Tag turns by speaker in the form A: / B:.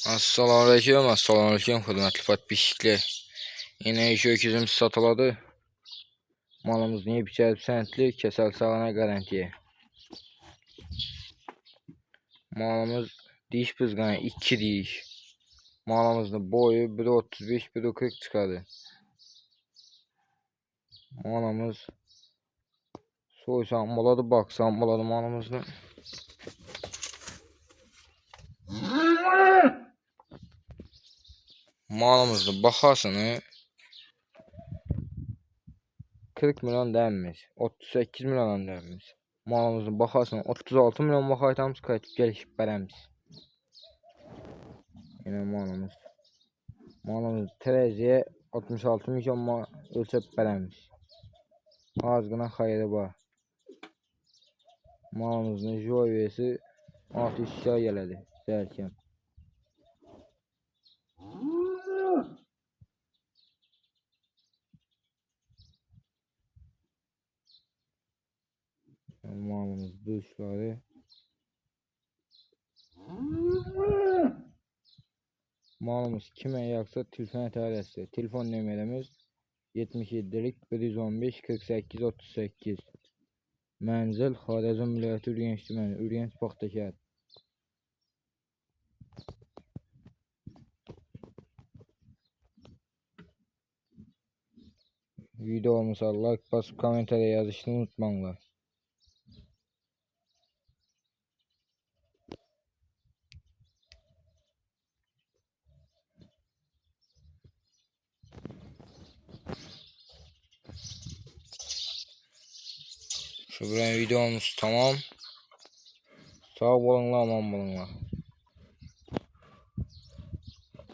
A: Assalamualaikum hürmetli patbişikler. Yine iş öküzüm satıladı. Malımız niye biçer sentli kesel sağına garantiye. Malımız diş bızgana 2 diş. Malımızın boyu 1.35 1.40 çıkadı. Malımız soysan buladı baksan buladı malımızda. Malımızın bakasını 40 milyon denmiş. 38 milyon denmiş. Malımızın bakasını 36 milyon bakaytamız kayıtıp gelişip verəmiz. Yine malımız. Malımız tereziye 66 milyon ölçüp verəmiz. Azgına xayırı var. Malımızın joyvesi 600 şişə gələdi. Zərkəm. Malımız duşları. Malımız kime yaksa telefon ətərəsi. Telefon nömrəmiz 77'lik 115 48 38. Mənzil Xarəzm vilayəti Ürgənc Baxtakar. Videomuza like basıp komentara yazışını unutmayın. Şu videomuz tamam. Sağ olun, aman olun.